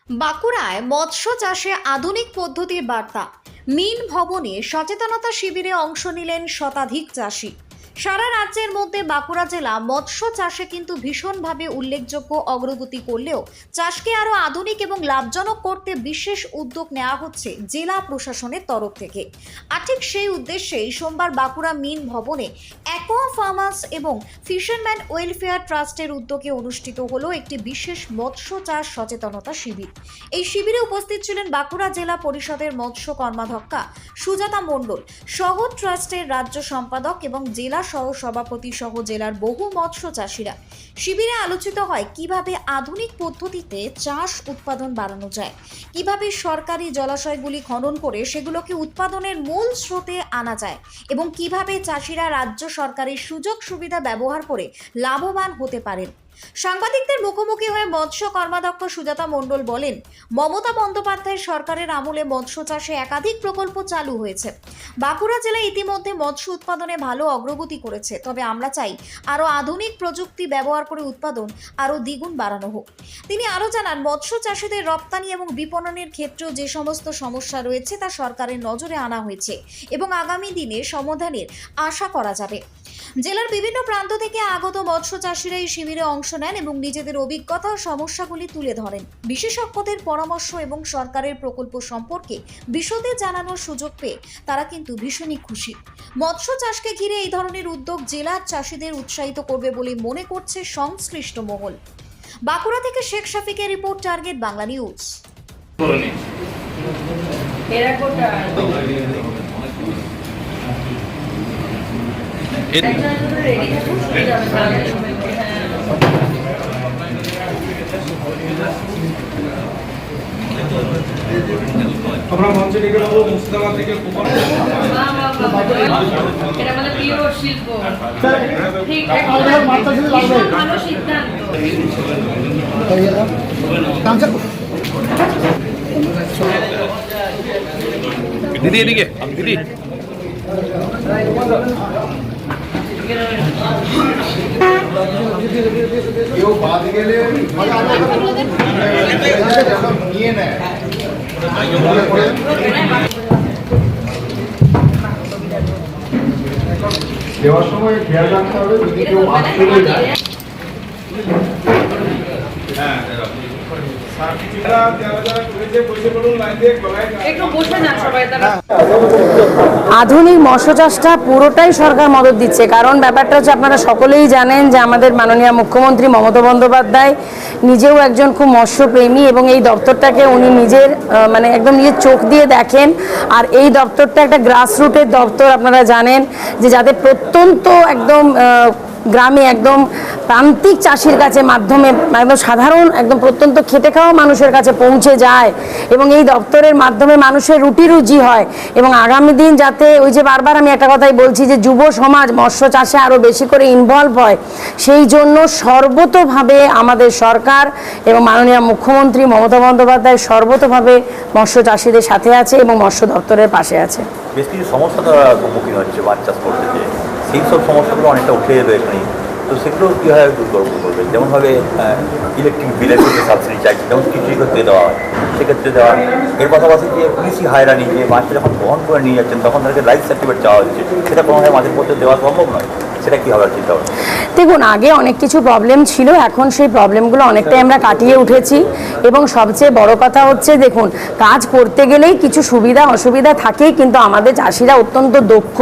বাঁকুড়ায় মৎস্য চাষে আধুনিক পদ্ধতির বার্তা। মিন ভবনে সচেতনতা শিবিরে অংশ নিলেন শতাধিক চাষি। সারা রাজ্যের মধ্যে বাঁকুড়া জেলা মৎস্য চাষে কিন্তু ভীষণভাবে উল্লেখযোগ্য অগ্রগতি করলেও চাষকে আরও আধুনিক এবং লাভজনক করতে বিশেষ উদ্যোগ নেওয়া হচ্ছে জেলা প্রশাসনের তরফ থেকে। আর ঠিক সেই উদ্দেশ্যেই সোমবার বাঁকুড়া মিন ভবনে অ্যাকোয়া ফার্মার্স এবং ফিশারম্যান ওয়েলফেয়ার ট্রাস্টের উদ্যোগে অনুষ্ঠিত হলো একটি বিশেষ মৎস্য চাষ সচেতনতা শিবির। এই শিবিরে উপস্থিত ছিলেন বাঁকুড়া জেলা পরিষদের মৎস্য কর্মাধ্যক্ষা সুজাতা মণ্ডল, শহর ট্রাস্টের রাজ্য সম্পাদক এবং জেলা সহ সভাপতি সহ জেলার বহু মৎস্য চাষিরা। শিবিরে আলোচিত হয় কিভাবে আধুনিক পদ্ধতিতে চাষ উৎপাদন বাড়ানো যায়, কিভাবে সরকারি জলাশয়গুলি খনন করে সেগুলোকে উৎপাদনের মূল স্রোতে আনা যায় এবং কিভাবে চাষিরা রাজ্য সরকারের সুযোগ সুবিধা ব্যবহার করে লাভবান হতে পারেন। সাংবাদিকদের মুখোমুখি হয়ে মৎস্য কর্মাধ্যক্ষ সুজাতা মণ্ডল বলেন, মমতা বন্দ্যোপাধ্যায় সরকারের আমলে মৎস্য চাষে একাধিক প্রকল্প চালু হয়েছে। বাঁকুড়া জেলায় ইতিমধ্যে মৎস্য উৎপাদনে ভালো অগ্রগতি করেছে, তবে আমরা চাই আরও আধুনিক প্রযুক্তি ব্যবহার করে উৎপাদন আরও দ্বিগুণ বাড়ানো হোক। তিনি আরও জানান, মৎস্য চাষিদের রপ্তানি এবং বিপণনের ক্ষেত্রেও যে সমস্ত সমস্যা রয়েছে তা সরকারের নজরে আনা হয়েছে এবং আগামী দিনে সমাধানের আশা করা যাবে। জেলার বিভিন্ন প্রান্ত থেকে আগত মৎস্য চাষিরা এই শিবিরে অংশ নেন এবং নিজেদের অভিজ্ঞতা ও সমস্যাগুলি তুলে ধরেন। বিশেষজ্ঞদের পরামর্শ এবং সরকারের প্রকল্প সম্পর্কে বিশদে জানানোর সুযোগ পেয়ে তারা কিন্তু ভীষণই খুশি। মৎস্য চাষকে ঘিরে এই ধরনের উদ্যোগ জেলার চাষিদের উৎসাহিত করবে বলে মনে করছে সংশ্লিষ্ট মহল। বাঁকুড়া থেকে শেখ শাফিকের রিপোর্ট, টার্গেট বাংলা নিউজ। আমরা মঞ্চে ডেকে নেবো মুর্শিদাবাদ থেকে এটা আমাদের প্রিয় শিল্প। ঠিক ভালো সিদ্ধান্ত। দিদি এদিকে দিদি কেউ বাদ গেলে নিয়ে নেয়। দেওয়ার সময় খেয়াল রাখতে হবে যদি কেউ বাদ চলে যায়। আধুনিক মৎস্য চাষটা পুরোটাই সরকার মদত দিচ্ছে, কারণ ব্যাপারটা হচ্ছে আপনারা সকলেই জানেন যে আমাদের মাননীয় মুখ্যমন্ত্রী মমতা বন্দ্যোপাধ্যায় নিজেও একজন খুব মৎস্যপ্রেমী এবং এই দপ্তরটাকে উনি নিজের একদম নিজের চোখ দিয়ে দেখেন। আর এই দপ্তরটা একটা গ্রাসরুটের দপ্তর, আপনারা জানেন যে যাদের প্রত্যন্ত একদম গ্রামে একদম প্রান্তিক চাষির কাছে মাধ্যমে একদম সাধারণ একদম প্রত্যন্ত খেটে খাওয়া মানুষের কাছে পৌঁছে যায় এবং এই দপ্তরের মাধ্যমে মানুষের রুটি রুজি হয় এবং আগামী দিন যাতে ওই যে বারবার আমি একটা কথাই বলছি যে যুব সমাজ মৎস্য চাষে আরও বেশি করে ইনভলভ হয়, সেই জন্য সর্বতোভাবে আমাদের সরকার এবং মাননীয় মুখ্যমন্ত্রী মমতা বন্দ্যোপাধ্যায় সর্বতোভাবে মৎস্য চাষিদের সাথে আছে এবং মৎস্য দপ্তরের পাশে আছে। বেশ কিছু সমস্যা তারা সম্মুখীন হচ্ছে মাছ চাষ করতে গিয়ে, সেই সব সমস্যাগুলো অনেকটা উঠে যাবে এখানে। তো সেগুলো কীভাবে দূর করবে, যেমনভাবে ইলেকট্রিক বিলের ক্ষেত্রে সাবসিডি চাইছে, যেমন কিছুই ক্ষেত্রে দেওয়া হয় সেক্ষেত্রে দেওয়া। এর পাশাপাশি যে পুলিশি হায়রানি, যে মাছটা যখন বহন করে নিয়ে যাচ্ছেন তখন তাদেরকে লাইফ সার্টিফিকেট চাওয়া হচ্ছে, সেটা কোনোভাবে মাঝের মধ্যে দেওয়া সম্ভব নয়। সেটা কীভাবে চিন্তা হবে? দেখুন, আগে অনেক কিছু প্রবলেম ছিল, এখন সেই প্রবলেমগুলো অনেকটাই আমরা কাটিয়ে উঠেছি এবং সবচেয়ে বড় কথা হচ্ছে, দেখুন, কাজ করতে গেলেই কিছু সুবিধা অসুবিধা থাকেই, কিন্তু আমাদের চাষিরা অত্যন্ত দক্ষ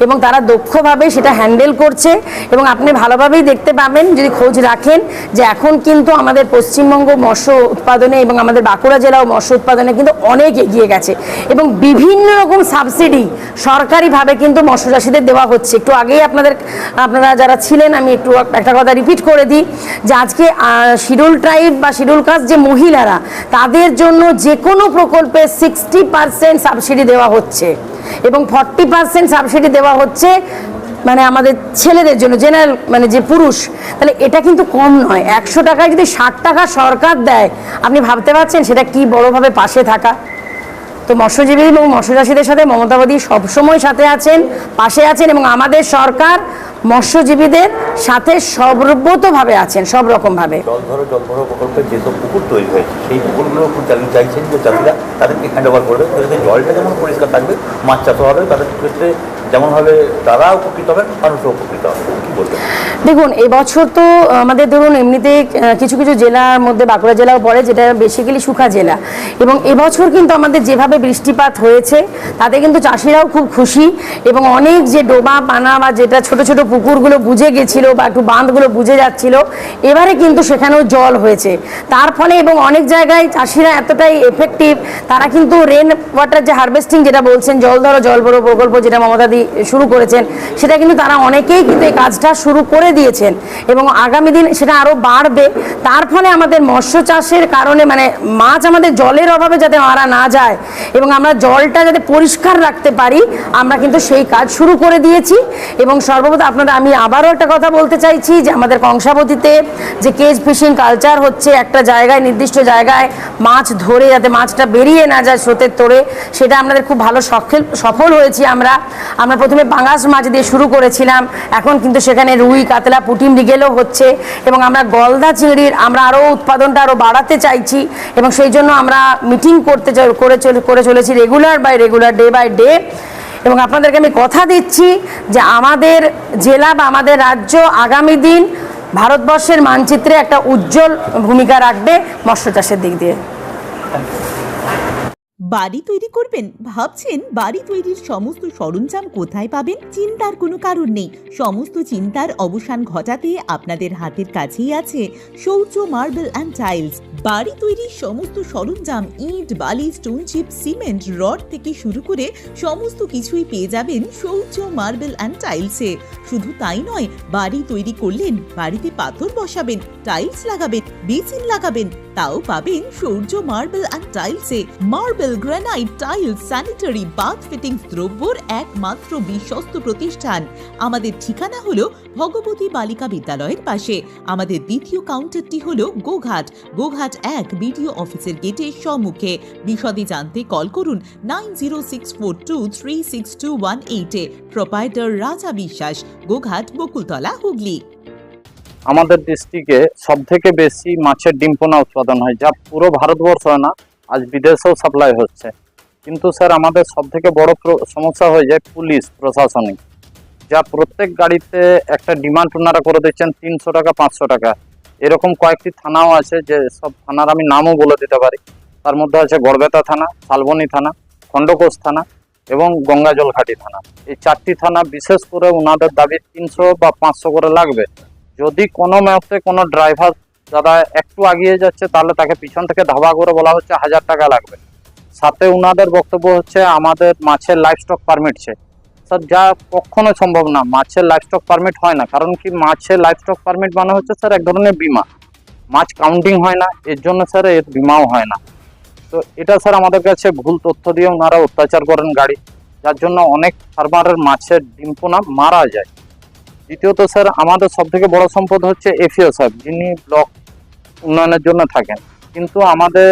এবং তারা দক্ষভাবে সেটা হ্যান্ডেল করছে এবং আপনি ভালোভাবেই দেখতে পাবেন যদি খোঁজ রাখেন যে এখন কিন্তু আমাদের পশ্চিমবঙ্গ মৎস্য উৎপাদনে এবং আমাদের বাঁকুড়া জেলাও মৎস্য উৎপাদনে কিন্তু অনেক এগিয়ে গেছে এবং বিভিন্ন রকম সাবসিডি সরকারিভাবে কিন্তু মৎস্য চাষিদের দেওয়া হচ্ছে। একটু আগেই আপনারা যারা ছিলেন আমি একটু একটা কথা রিপিট করে দিই যে আজকে শিডিউল ট্রাইব বা শিডিউল কাস্ট যে মহিলারা, তাদের জন্য যে কোনো প্রকল্পে 60% সাবসিডি দেওয়া হচ্ছে এবং 40% সাবসিডি দেওয়া হচ্ছে আমাদের ছেলেদের জন্য, জেনারেল যে পুরুষ। তাহলে এটা কিন্তু কম নয়। 100 টাকায় যদি 60 টাকা সরকার দেয়, আপনি ভাবতে পারছেন সেটা কি বড়োভাবে পাশে থাকা। তো মৎস্যজীবী এবং মৎস্য চাষীদের সাথে মমতাবাদী সবসময় সাথে আছেন, পাশে আছেন এবং আমাদের সরকার মৎস্যজীবীদের সাথে সর্বতোভাবে আছেন, সব রকমভাবে। জল ভরো প্রকল্পে যেসব পুকুর তৈরি হয়েছে সেই পুকুরগুলো খুব চাইছেন যে চাষিরা তাদেরকে হ্যান্ড ওভার করবে, যাতে জলটা যেমন পরিষ্কার থাকবে, মাছ চাষও হবে, তাদের ক্ষেত্রে যেমনভাবে তারা উপকৃত হবেন মানুষও উপকৃত হবে। কী বলবেন? দেখুন, এবছর তো আমাদের ধরুন এমনিতে কিছু কিছু জেলার মধ্যে বাঁকুড়া জেলাও পড়ে, যেটা বেসিক্যালি শুখা জেলা, এবং এবছর কিন্তু আমাদের যেভাবে বৃষ্টিপাত হয়েছে তাতে কিন্তু চাষিরাও খুব খুশি, এবং অনেক যে ডোবা পানা বা যেটা ছোট ছোট পুকুরগুলো বুঝে গেছিলো বা একটু বাঁধগুলো বুঝে যাচ্ছিল, এবারে কিন্তু সেখানেও জল হয়েছে। তার ফলে এবং অনেক জায়গায় চাষিরা এতটাই এফেক্টিভ, তারা কিন্তু রেন ওয়াটার যে হারভেস্টিং যেটা বলছেন, জল ধরো জল ভরো প্রকল্প যেটা মমতা দি শুরু করেছেন, সেটা কিন্তু তারা অনেকেই কিন্তু এই কাজটা শুরু করে দিয়েছেন, এবং আগামী দিন সেটা আরও বাড়বে। তার ফলে আমাদের মৎস্য চাষের কারণে মানে মাছ আমাদের জলের অভাবে যাতে মারা না যায় এবং আমরা জলটা যাতে পরিষ্কার রাখতে পারি, আমরা কিন্তু সেই কাজ শুরু করে দিয়েছি। এবং সর্বপ্রথম আপনারা আমি আবারও একটা কথা বলতে চাইছি যে আমাদের কংসাবতীতে যে কেজ ফিশিং কালচার হচ্ছে, একটা জায়গায় নির্দিষ্ট জায়গায় মাছ ধরে যাতে মাছটা বেরিয়ে না যায় স্রোতের তোড়ে, সেটা আমাদের খুব ভালো সফল হয়েছি। আমরা প্রথমে পাঙাশ মাছ দিয়ে শুরু করেছিলাম, এখন কিন্তু সেখানে রুই, কাতলা, পুঁটি, মৃগেলও হচ্ছে, এবং আমরা গলদা চিংড়ির আমরা আরও উৎপাদনটা আরও বাড়াতে চাইছি, এবং সেই জন্য আমরা মিটিং করে চলেছি রেগুলার ডে বাই ডে। এবং আপনাদেরকে আমি কথা দিচ্ছি যে আমাদের জেলা বা আমাদের রাজ্য আগামী দিন ভারতবর্ষের মানচিত্রে একটা উজ্জ্বল ভূমিকা রাখবে মৎস্য চাষের দিক দিয়ে। বাড়ি তৈরি করবেন? ভাবছেন বাড়ি তৈরির সমস্ত সরঞ্জাম কোথায় পাবেন? চিন্তার কোনো কারণ নেই। সমস্ত চিন্তার অবসান ঘটাতে আপনাদের হাতের কাছেই আছে শৌর্য মার্বেল অ্যান্ড টাইলস। বাড়ি তৈরির সমস্ত সরঞ্জাম, ইট, বালি, স্টোন চিপ, সিমেন্ট, রড থেকে শুরু করে সমস্ত কিছুই পেয়ে যাবেন শৌর্য মার্বেল অ্যান্ড টাইলসে। শুধু তাই নয়, বাড়ি তৈরি করলেন, বাড়িতে পাথর বসাবেন, টাইলস লাগাবেন, বেসিন লাগাবেন, তাও পাবেন শৌর্য মার্বেল অ্যান্ড টাইলসে। Marble, granite, tiles, sanitary, bath fittings দ্রব্যর একমাত্র বিশ্বস্ত প্রতিষ্ঠান। আমাদের ঠিকানা হলো ভগবতী বালিকা বিদ্যালয়ের পাশে। আমাদের দ্বিতীয় কাউন্টারটি হলো গোঘাট 1 বিডিও অফিসের গেটের সম্মুখে। বিশদে জানতে কল করুন 9064236218 প্রোপাইটার রাজা বিশ্বাস, গোঘাট, বকুলতলা, হুগলি। আমাদের ডিস্ট্রিক্টে সব থেকে বেশি মাছের ডিম পোনা উৎপাদন হয়, যা পুরো ভারতবর্ষ হয় না, আজ বিদেশেও সাপ্লাই হচ্ছে। কিন্তু স্যার আমাদের সব থেকে বড় সমস্যা হয়ে যায় পুলিশ প্রশাসনিক, যা প্রত্যেক গাড়িতে একটা ডিমান্ড ওনারা করে দিচ্ছেন 300 টাকা 500 টাকা। এরকম কয়েকটি থানাও আছে, যে সব থানার আমি নামও বলে দিতে পারি। তার মধ্যে আছে গড়বেতা থানা, শালবনী থানা, খণ্ডকোষ থানা এবং গঙ্গাজলঘাটি থানা। এই 4টি থানা বিশেষ করে ওনাদের দাবি 300 বা 500 করে লাগবে। যদি কোনো ম্যাপে কোনো ড্রাইভার দাদা একটু আগিয়ে যাচ্ছে, তাহলে তাকে পিছন থেকে ধাবা করে বলা হচ্ছে 1000 টাকা লাগবে। সাথে ওনাদের বক্তব্য হচ্ছে আমাদের মাছের লাইভ স্টক পারমিট আছে। স্যার, যা কখনো সম্ভব না, মাছের লাইভ স্টক পারমিট হয় না। কারণ কি, মাছের লাইভ স্টক পারমিট মানে হচ্ছে স্যার এক ধরনের বিমা। মাছ কাউন্টিং হয় না, এর জন্য স্যার এর বিমাও হয় না। তো এটা স্যার আমাদের কাছে ভুল তথ্য দিয়ে ওনারা অত্যাচার করেন গাড়ি, যার জন্য অনেক ফার্মারের মাছের ডিম পোনা মারা যায়। দ্বিতীয়ত স্যার আমাদের সব থেকে বড় সম্পদ হচ্ছে এফিও সাহেব, যিনি ব্লক উন্নয়নের জন্য থাকেন। কিন্তু আমাদের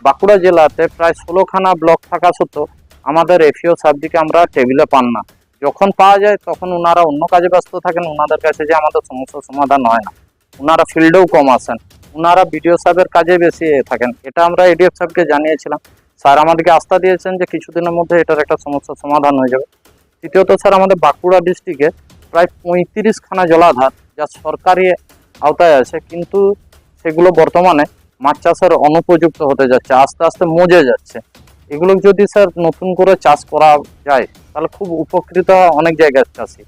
বাঁকুড়া জেলাতে প্রায় 16খানা ব্লক থাকা সত্ত্বেও আমাদের এফিও সাহেবদিকে আমরা টেবিলে পান না। যখন পাওয়া যায় তখন ওনারা অন্য কাজে ব্যস্ত থাকেন, ওনাদের কাছে যে আমাদের সমস্যার সমাধান হয় না। ওনারা ফিল্ডেও কম আসেন, ওনারা বিডিও সাহেবের কাজে বেশি থাকেন। এটা আমরা এডিএফ সাহেবকে জানিয়েছিলাম, স্যার আমাদেরকে আস্থা দিয়েছেন যে কিছুদিনের মধ্যে এটার একটা সমস্যার সমাধান হয়ে যাবে। তৃতীয়ত স্যার আমাদের বাঁকুড়া ডিস্ট্রিক্টে প্রায় 35খানা জলাধার যা সরকারি আওতায় আছে, কিন্তু সেগুলো বর্তমানে মাছ চাষের অনুপযুক্ত হতে যাচ্ছে, আস্তে আস্তে মজে যাচ্ছে। এগুলো যদি স্যার নতুন করে চাষ করা যায় তাহলে খুব উপকৃত হয় অনেক জায়গার চাষি।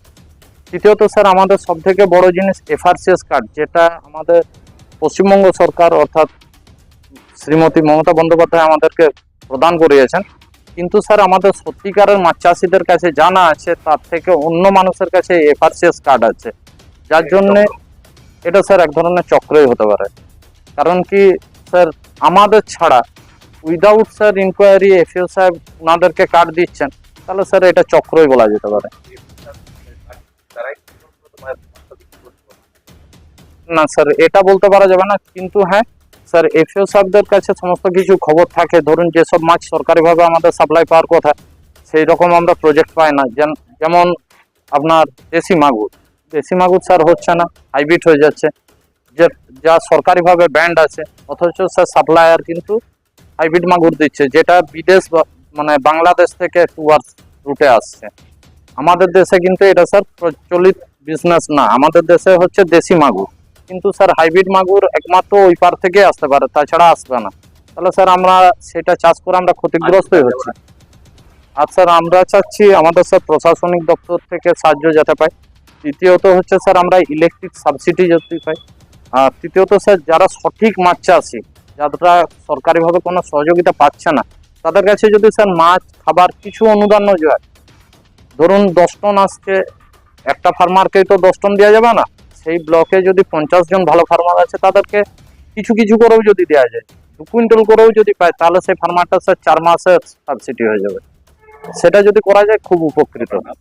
তৃতীয়ত স্যার আমাদের সব থেকে বড় জিনিস এফআরসিএস কার্ড, যেটা আমাদের পশ্চিমবঙ্গ সরকার অর্থাৎ শ্রীমতী মমতা বন্দ্যোপাধ্যায় আমাদেরকে প্রদান করিয়েছেন। কিন্তু স্যার আমাদের সত্যিকারের মাছ চাষিদের কাছে জানা আছে তার থেকে অন্য মানুষের কাছে এফআরসিএস কার্ড আছে, যার জন্য এটা স্যার এক ধরনের চক্রই হতে পারে। কারণ কি স্যার, আমাদের ছাড়া উইদাউট স্যার ইনকোয়ারি এফিও সাহেব ওনাদেরকে কার্ড দিচ্ছেন, তাহলে স্যার এটা চক্রই বলা যেতে পারে। না স্যার, এটা বলতে পারা যাবে না, কিন্তু হ্যাঁ স্যার এফিও সাহেবদের কাছে সমস্ত কিছু খবর থাকে। ধরুন যেসব মাছ সরকারিভাবে আমাদের সাপ্লাই পাওয়ার কথা, সেই রকম আমরা প্রজেক্ট পাই না। যেমন আপনার দেশি মাগুর, দেশি মাগুর স্যার হচ্ছে না, হাইব্রিড হয়ে যাচ্ছে। যে যা সরকারিভাবে ব্যান্ড আছে, অথচ স্যার সাপ্লায়ার কিন্তু হাইব্রিড মাগুর দিচ্ছে, যেটা বিদেশ মানে বাংলাদেশ থেকে টুয়ার্স রুটে আসছে। আমাদের দেশে কিন্তু এটা স্যার প্রচলিত বিজনেস না, আমাদের দেশে হচ্ছে দেশি মাগুর, কিন্তু স্যার হাইব্রিড মাগুর একমাত্র ওই পার থেকে আসতে পারে, তাছাড়া আসবে না। তাহলে স্যার আমরা সেটা চাষ করে আমরা ক্ষতিগ্রস্তই হচ্ছি। আর স্যার আমরা চাচ্ছি আমাদের স্যার প্রশাসনিক দপ্তর থেকে সাহায্য যাতে পাই। তৃতীয়ত হচ্ছে স্যার আমরা ইলেকট্রিক সাবসিডি যদি পাই। আর তৃতীয়ত স্যার যারা সঠিক মাছ চাষি, যারা সরকারিভাবে কোনো সহযোগিতা পাচ্ছে না, তাদের কাছে যদি স্যার মাছ খাবার কিছু অনুদান যায়, ধরুন 10 টন আসছে, একটা ফার্মারকেই তো 10 টন দেওয়া যাবে না, সেই ব্লকে যদি 50 জন ভালো ফার্মার আছে তাদেরকে কিছু কিছু করেও যদি দেওয়া যায়, 2 কুইন্টাল করেও যদি পায়, তাহলে সেই ফার্মারটা স্যার 4 মাসের সাবসিডি হয়ে যাবে। সেটা যদি করা যায় খুব উপকৃত হবে।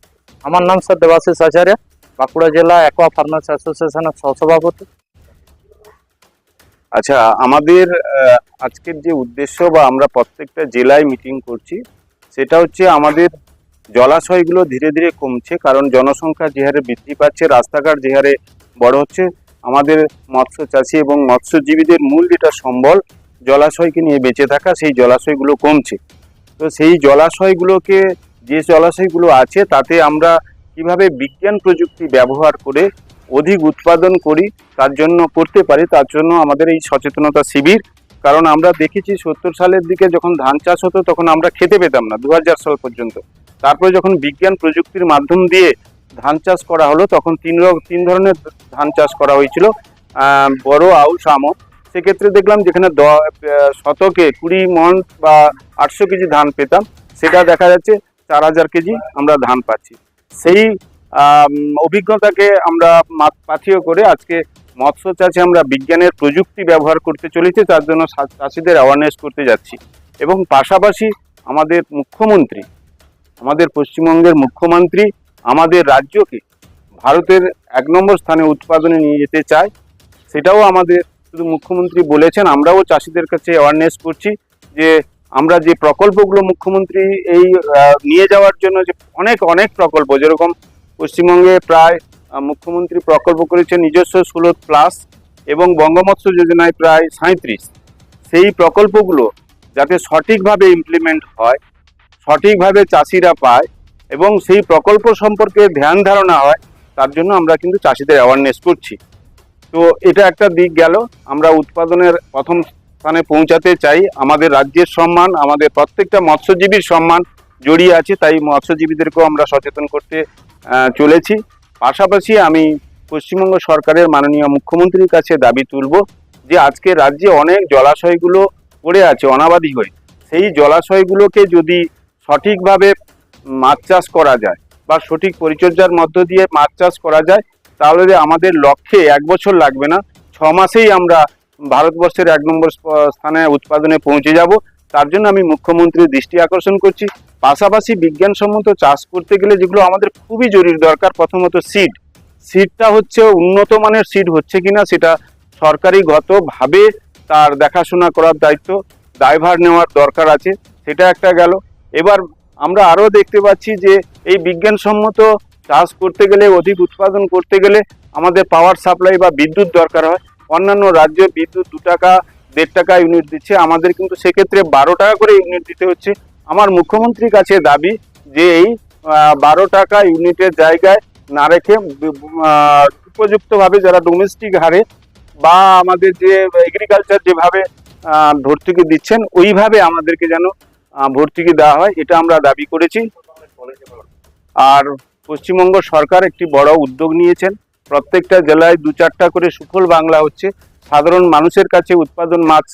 আমার নাম স্যার দেবাশিস আচার্য, বাঁকুড়া জেলা অ্যাকোয়া ফার্মার্স অ্যাসোসিয়েশনের সহসভাপতি। আচ্ছা, আমাদের আজকের যে উদ্দেশ্য বা আমরা প্রত্যেকটা জেলায় মিটিং করছি, সেটা হচ্ছে আমাদের জলাশয়গুলো ধীরে ধীরে কমছে, কারণ জনসংখ্যা যে হারে বৃদ্ধি পাচ্ছে, রাস্তাঘাট যে হারে বড় হচ্ছে, আমাদের মৎস্য চাষি এবং মৎস্যজীবীদের মূল যেটা সম্বল জলাশয়কে নিয়ে বেঁচে থাকা, সেই জলাশয়গুলো কমছে। তো সেই জলাশয়গুলোকে, যে জলাশয়গুলো আছে তাতে আমরা কিভাবে বিজ্ঞান প্রযুক্তি ব্যবহার করে অধিক উৎপাদন করি, তার জন্য করতে পারি, তার জন্য আমাদের এই সচেতনতা শিবির। কারণ আমরা দেখেছি 70 সালের দিকে যখন ধান চাষ হতো তখন আমরা খেতে পেতাম না 2000 সাল পর্যন্ত। তারপরে যখন বিজ্ঞান প্রযুক্তির মাধ্যম দিয়ে ধান চাষ করা হলো, তখন তিন ধরনের ধান চাষ করা হয়েছিল, বড়, আউশ, আমন। সেক্ষেত্রে দেখলাম যেখানে শতকে 20 মণ বা 800 কেজি ধান পেতাম, সেটা দেখা যাচ্ছে 4000 কেজি আমরা ধান পাচ্ছি। সেই অভিজ্ঞতাকে আমরা পাথেয় করে আজকে মৎস্য চাষে আমরা বিজ্ঞানের প্রযুক্তি ব্যবহার করতে চলেছি, তার জন্য চাষিদের অ্যাওয়ারনেস করতে যাচ্ছি। এবং পাশাপাশি আমাদের মুখ্যমন্ত্রী, আমাদের পশ্চিমবঙ্গের মুখ্যমন্ত্রী আমাদের রাজ্যকে ভারতের 1 নম্বর স্থানে উৎপাদনে নিয়ে যেতে চায়। সেটাও আমাদের শুধু মুখ্যমন্ত্রী বলেছেন, আমরাও চাষিদের কাছে অ্যাওয়ারনেস করছি যে আমরা যে প্রকল্পগুলো মুখ্যমন্ত্রী এই নিয়ে যাওয়ার জন্য, যে অনেক প্রকল্প, যেরকম পশ্চিমবঙ্গে প্রায় মুখ্যমন্ত্রী প্রকল্প করেছেন নিজস্ব 16+ এবং বঙ্গমৎস্য যোজনায় প্রায় 37। সেই প্রকল্পগুলো যাতে সঠিকভাবে ইমপ্লিমেন্ট হয়, সঠিকভাবে চাষিরা পায় এবং সেই প্রকল্প সম্পর্কে ধ্যান ধারণা হয়, তার জন্য আমরা কিন্তু চাষিদের অ্যাওয়ারনেস করছি। তো এটা একটা দিক গেল। আমরা উৎপাদনের প্রথম স্থানে পৌঁছাতে চাই। আমাদের রাজ্যের সম্মান, আমাদের প্রত্যেকটা মৎস্যজীবীর সম্মান জড়িয়ে আছে, তাই মৎস্যজীবীদেরকেও আমরা সচেতন করতে চলেছি। পাশাপাশি আমি পশ্চিমবঙ্গ সরকারের মাননীয় মুখ্যমন্ত্রীর কাছে দাবি তুলব যে আজকে রাজ্যে অনেক জলাশয়গুলো পড়ে আছে অনাবাদি হয়ে, সেই জলাশয়গুলোকে যদি সঠিকভাবে মাছ চাষ করা যায় বা সঠিক পরিচর্যার মধ্য দিয়ে মাছ চাষ করা যায়, তাহলে আমাদের লক্ষ্যে 1 বছর লাগবে না, 6 মাসেই আমরা ভারতবর্ষের 1 নম্বর স্থানে উৎপাদনে পৌঁছে যাব। তার জন্য আমি মুখ্যমন্ত্রীর দৃষ্টি আকর্ষণ করছি। পাশাপাশি বিজ্ঞানসম্মত চাষ করতে গেলে যেগুলো আমাদের খুবই জরুরি দরকার, প্রথমত সিডটা হচ্ছে উন্নত মানের সিড হচ্ছে কিনা সেটা সরকারিগতভাবে তার দেখাশোনা করার দায়ভার নেওয়ার দরকার আছে, সেটা একটা গেল। এবার আমরা আরও দেখতে পাচ্ছি যে এই বিজ্ঞানসম্মত চাষ করতে গেলে, অধিক উৎপাদন করতে গেলে আমাদের পাওয়ার সাপ্লাই বা বিদ্যুৎ দরকার হয়। অন্যান্য রাজ্যে বিদ্যুৎ 2 টাকা 1.5 টাকা ইউনিট দিচ্ছে, আমাদের কিন্তু সেক্ষেত্রে 12 টাকা করে ইউনিট দিতে হচ্ছে। আমার মুখ্যমন্ত্রীর কাছে দাবি যে এই 12 টাকা ইউনিটের জায়গায় না রেখে উপযুক্তভাবে যারা ডোমেস্টিক হারে বা আমাদের যে এগ্রিকালচার যেভাবে ভর্তুকি দিচ্ছেন, ওইভাবে আমাদেরকে যেন ভর্তুকি দেওয়া হয়, এটা আমরা দাবি করেছি। আর পশ্চিমবঙ্গ সরকার একটি বড় উদ্যোগ নিয়েছেন, প্রত্যেকটা জেলায় 2-4টা করে সুফল বাংলা হচ্ছে সাধারণ মানুষের কাছে উৎপাদন মাছ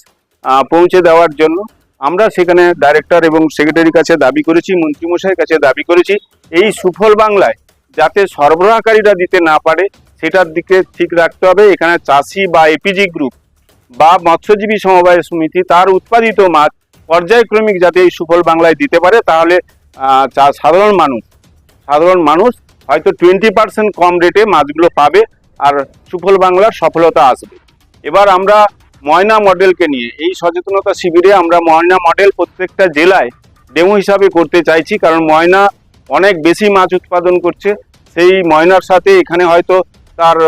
পৌঁছে দেওয়ার জন্য। আমরা সেখানে ডাইরেক্টর এবং সেক্রেটারির কাছে দাবি করেছি, মন্ত্রীমশাইয়ের কাছে দাবি করেছি, এই সুফল বাংলায় যাতে সরবরাহকারীরা দিতে না পারে সেটার দিকে ঠিক রাখতে হবে। এখানে চাষি বা এপিজি গ্রুপ বা মৎস্যজীবী সমবায় সমিতি তার উৎপাদিত মাছ পর্যায়ক্রমিক যাতে এই সুফল বাংলায় দিতে পারে, তাহলে সাধারণ মানুষ হয়তো 20% কম রেটে মাছগুলো পাবে আর সুফল বাংলার সফলতা আসবে। এবার আমরা ময়না মডেলকে নিয়ে এই সচেতনতা শিবিরে আমরা ময়না মডেল প্রত্যেকটা জেলায় ডেমো হিসাবে করতে চাইছি, কারণ ময়না অনেক বেশি মাছ উৎপাদন করছে, সেই ময়নার সাথে এখানে হয়তো তার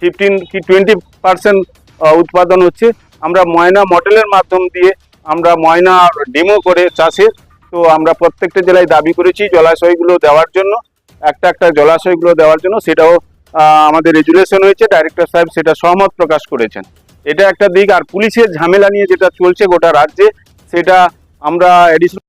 15 কি 20% উৎপাদন হচ্ছে। আমরা ময়না মডেলের মাধ্যম দিয়ে আমরা ময়না ডেমো করে চাষের, তো আমরা প্রত্যেকটা জেলায় দাবি করেছি জলাশয়গুলো দেওয়ার জন্য, একটা জলাশয়গুলো দেওয়ার জন্য। সেটাও আমাদের রেজুলেশন হয়েছে, ডাইরেক্টর সাহেব সেটা সহমত প্রকাশ করেছেন। এটা একটা দিক। আর পুলিশের ঝামেলা নিয়ে যেটা চলছে গোটা রাজ্যে, সেটা আমরা এডিশনাল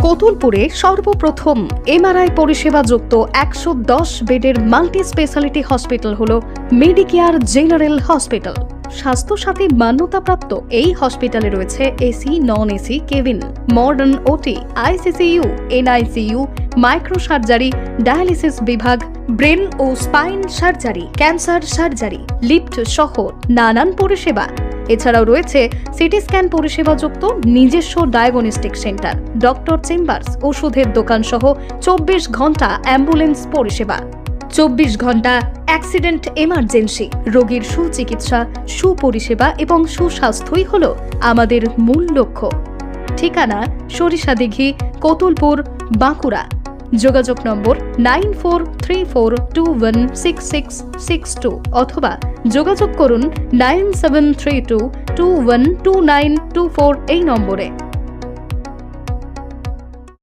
কোতুলপুরে সর্বপ্রথম এমআরআই পরিষেবা যুক্ত 110 বেডের মাল্টি স্পেশালিটি হসপিটাল হলো মেডিকেয়ার জেনারেল হসপিটাল। স্বাস্থ্যসাথী মান্যতাপ্রাপ্ত এই হসপিটালে রয়েছে AC, non AC cabin, modern OT, ICCU, NICU, micro surgery, dialysis বিভাগ, ব্রেন ও spine surgery, cancer surgery, lift সহ নানান পরিষেবা। এছাড়াও রয়েছে সিটি স্ক্যান পরিষেবা যুক্ত নিজস্ব ডায়াগনস্টিক সেন্টার, ডক্টর চেম্বার্স, ওষুধের দোকান সহ 24 ঘন্টা অ্যাম্বুলেন্স পরিষেবা। 24 ঘন্টা অ্যাক্সিডেন্ট এমার্জেন্সি, রোগীর সুচিকিৎসা, সুপরিষেবা এবং সুস্বাস্থ্যই হলো আমাদের মূল লক্ষ্য। ঠিকানা সরিষাদিঘি, কোতুলপুর, বাঁকুড়া। যোগাযোগ নম্বর 9434216662 অথবা যোগাযোগ করুন 9732212924 এই নম্বরে।